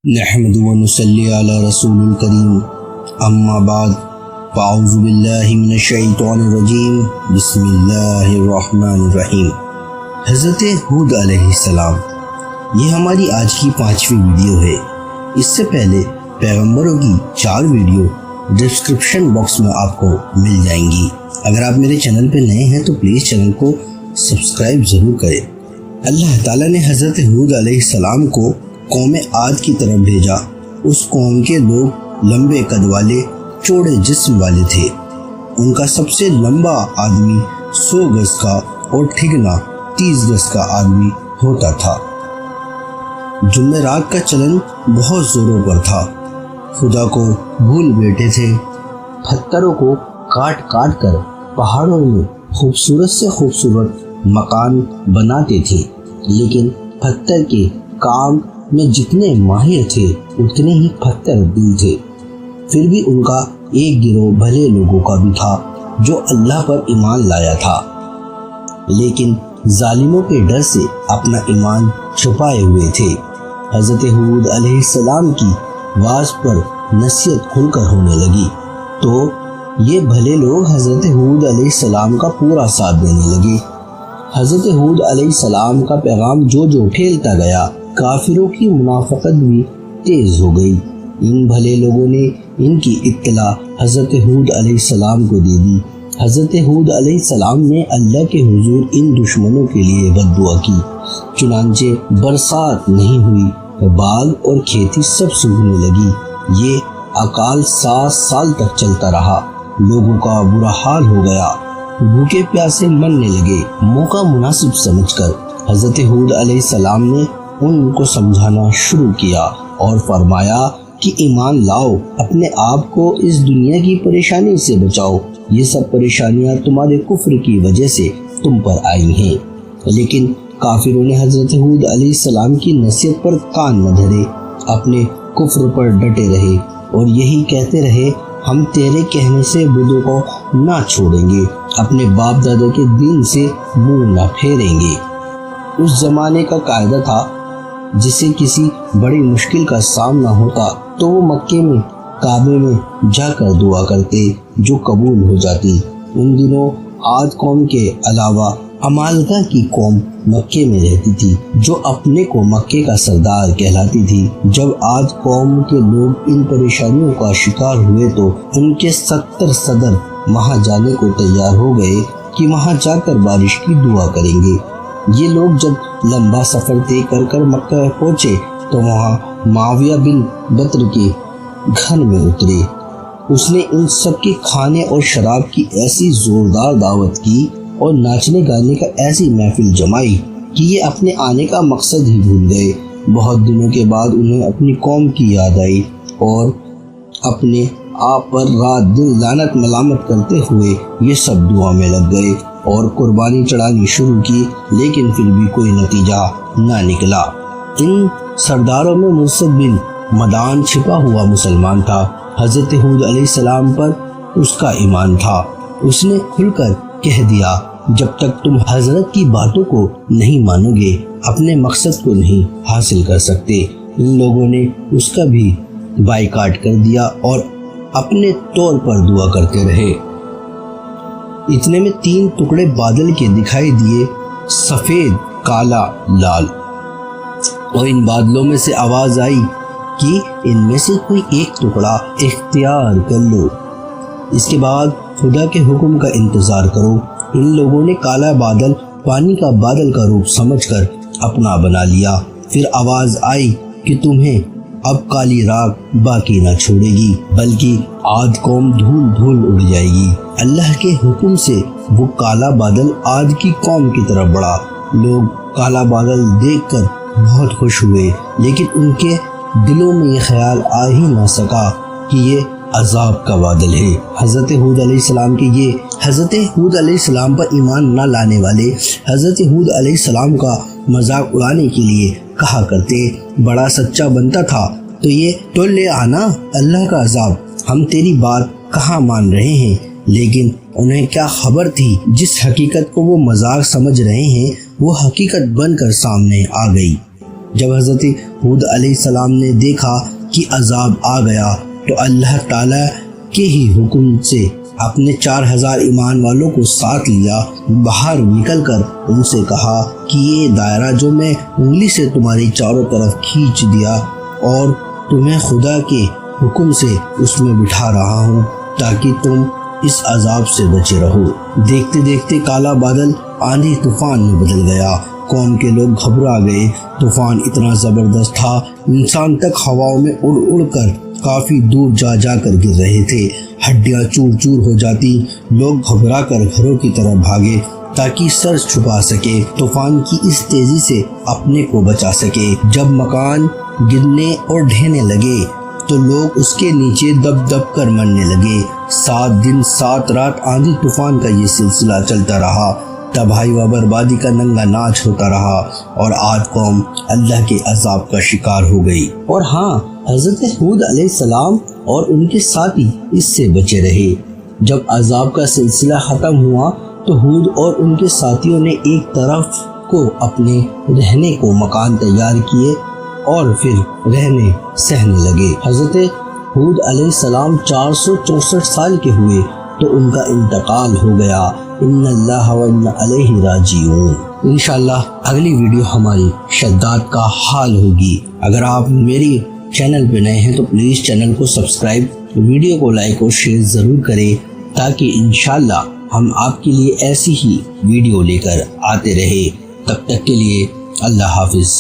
نحمد و نصلی علی رسول الکریم اما بعد فاعوذ باللہ من الشیطان الرجیم بسم اللہ الرحمن الرحیم۔ حضرت ہود علیہ السلام، یہ ہماری آج کی 5ویں ویڈیو ہے۔ اس سے پہلے پیغمبروں کی 4 ویڈیو ڈسکرپشن باکس میں آپ کو مل جائیں گی۔ اگر آپ میرے چینل پہ نئے ہیں تو پلیز چینل کو سبسکرائب ضرور کریں۔ اللہ تعالیٰ نے حضرت ہود علیہ السلام کو قوم عاد کی طرف بھیجا۔ اس قوم کے لوگ لمبے قد والے، چوڑے جسم والے تھے۔ ان کا سب سے لمبا آدمی 100 گز کا اور ٹھگنا 30 گز کا آدمی ہوتا تھا۔ جمعرات کا چلن بہت زوروں پر تھا۔ خدا کو بھول بیٹھے تھے۔ پتھروں کو کاٹ کاٹ کر پہاڑوں میں خوبصورت سے خوبصورت مکان بناتے تھے، لیکن پتھر کے کام میں جتنے ماہر تھے اتنے ہی پتھر دل تھے۔ پھر بھی ان کا ایک گروہ بھلے لوگوں کا بھی تھا جو اللہ پر ایمان لایا تھا، لیکن ظالموں کے ڈر سے اپنا ایمان چھپائے ہوئے تھے۔ حضرت ہود علیہ السلام کی واز پر نصیحت کھل کر ہونے لگی تو یہ بھلے لوگ حضرت ہود علیہ السلام کا پورا ساتھ دینے لگے۔ حضرت ہود علیہ السلام کا پیغام جو پھیلتا گیا، کافروں کی منافقت بھی تیز ہو گئی۔ ان بھلے لوگوں نے ان کی اطلاع حضرت ہود علیہ السلام کو دے دی۔ حضرت ہود علیہ السلام نے اللہ کے حضور ان دشمنوں کے لیے بد دعا کی، چنانچہ برسات نہیں ہوئی، باغ اور کھیتی سب سوکھنے لگی۔ یہ اکال 7 سال تک چلتا رہا۔ لوگوں کا برا حال ہو گیا، بھوکے پیاسے مرنے لگے۔ موقع مناسب سمجھ کر حضرت ہود علیہ السلام نے ان کو سمجھانا شروع کیا اور فرمایا کہ ایمان لاؤ، اپنے آپ کو اس دنیا کی پریشانی سے بچاؤ۔ یہ سب پریشانیاں تمہارے کفر کی وجہ سے تم پر آئی ہیں۔ لیکن کافروں نے حضرت ہود علیہ السلام کی نصیحت پر کان نہ دھرے، اپنے کفر پر ڈٹے رہے اور یہی کہتے رہے، ہم تیرے کہنے سے بدوں کو نہ چھوڑیں گے، اپنے باپ دادا کے دین سے منہ نہ پھیریں گے۔ اس زمانے کا قاعدہ تھا، جسے کسی بڑی مشکل کا سامنا ہوتا تو وہ مکے میں کعبے میں جا کر دعا کرتے جو قبول ہو جاتی۔ ان دنوں عاد قوم کے علاوہ عمالقہ کی قوم مکے میں رہتی تھی، جو اپنے کو مکے کا سردار کہلاتی تھی۔ جب عاد قوم کے لوگ ان پریشانیوں کا شکار ہوئے تو ان کے 70 صدر وہاں جانے کو تیار ہو گئے کہ وہاں جا کر بارش کی دعا کریں گے۔ یہ لوگ جب لمبا سفر طے کر کر مکہ پہنچے تو وہاں معاویہ بن بطر کے گھر میں اترے۔ اس نے ان سب کے کھانے اور شراب کی ایسی زوردار دعوت کی اور ناچنے گانے کا ایسی محفل جمائی کہ یہ اپنے آنے کا مقصد ہی بھول گئے۔ بہت دنوں کے بعد انہیں اپنی قوم کی یاد آئی اور اپنے آپ پر رات دن لعنت ملامت کرتے ہوئے یہ سب دعا میں لگ گئے اور قربانی چڑھانی شروع کی، لیکن پھر بھی کوئی نتیجہ نہ نکلا۔ ان سرداروں میں مرصد بن مدان چھپا ہوا مسلمان تھا۔ حضرت ہود علیہ السلام پر اس کا ایمان تھا۔ اس نے کھل کر کہہ دیا، جب تک تم حضرت کی باتوں کو نہیں مانو گے اپنے مقصد کو نہیں حاصل کر سکتے۔ ان لوگوں نے اس کا بھی بائیکاٹ کر دیا اور اپنے طور پر دعا کرتے رہے۔ اتنے میں 3 ٹکڑے بادل کے دکھائی دیے، سفید، کالا، لال، اور ان بادلوں میں سے آواز آئی کہ ان میں سے کوئی ایک ٹکڑا اختیار کر لو، اس کے بعد خدا کے حکم کا انتظار کرو۔ ان لوگوں نے کالا بادل پانی کا بادل کا روپ سمجھ کر اپنا بنا لیا۔ پھر آواز آئی کہ تمہیں اب کالی راکھ باقی نہ چھوڑے گی، بلکہ عاد قوم دھول دھول اڑ جائے گی۔ اللہ کے حکم سے وہ کالا بادل عاد کی قوم کی طرف بڑھا۔ لوگ کالا بادل دیکھ کر بہت خوش ہوئے، لیکن ان کے دلوں میں یہ خیال آ ہی نہ سکا کہ یہ عذاب کا بادل ہے۔ حضرت ہود علیہ السلام پر ایمان نہ لانے والے حضرت ہود علیہ السلام کا مذاق اڑانے کے لیے کہا کرتے، بڑا سچا بنتا تھا تو یہ تو لے آنا اللہ کا عذاب، ہم تیری بات کہاں مان رہے ہیں۔ لیکن انہیں کیا خبر تھی، جس حقیقت کو وہ مذاق سمجھ رہے ہیں وہ حقیقت بن کر سامنے آ گئی۔ جب حضرت ہود علیہ السلام نے دیکھا کہ عذاب آ گیا تو اللہ تعالیٰ کے ہی حکم سے اپنے 4000 ایمان والوں کو ساتھ لیا، باہر نکل کر ان سے کہا کہ یہ دائرہ جو میں انگلی سے تمہاری چاروں طرف کھینچ دیا اور تمہیں خدا کے حکم سے اس میں بٹھا رہا ہوں تاکہ تم اس عذاب سے بچے رہو۔ دیکھتے دیکھتے کالا بادل آندھی طوفان میں بدل گیا، قوم کے لوگ گھبرا گئے۔ طوفان اتنا زبردست تھا، انسان تک ہواؤں میں اڑ اڑ کر کافی دور جا جا کر گر رہے تھے، ہڈیاں چور چور ہو جاتی۔ لوگ گھبرا کر گھروں کی طرف بھاگے تاکہ سر چھپا سکے، طوفان کی اس تیزی سے اپنے کو بچا سکے۔ جب مکان گرنے اور ڈھہنے لگے تو لوگ اس کے نیچے دب دب کر مرنے لگے۔ 7 دن 7 رات آندھی طوفان کا یہ سلسلہ چلتا رہا، تباہی و بربادی کا ننگا ناچ ہوتا رہا اور عاد قوم اللہ کے عذاب کا شکار ہو گئی۔ اور ہاں، حضرت ہود علیہ السلام اور ان کے ساتھی اس سے بچے رہے۔ جب عذاب کا سلسلہ ختم ہوا تو ہود اور ان کے ساتھیوں نے ایک طرف کو اپنے رہنے کو مکان تیار کیے اور پھر رہنے سہنے لگے۔ حضرت ہود علیہ السلام 464 سال کے ہوئے تو ان کا انتقال ہو گیا۔ ان اللہ و انا الیہ راجعون۔ انشاءاللہ اگلی ویڈیو ہماری شداد کا حال ہوگی۔ اگر آپ میری چینل پہ نئے ہیں تو پلیز چینل کو سبسکرائب، ویڈیو کو لائک اور شیئر ضرور کریں تاکہ انشاءاللہ ہم آپ کے لیے ایسی ہی ویڈیو لے کر آتے رہے۔ تب تک کے لیے اللہ حافظ۔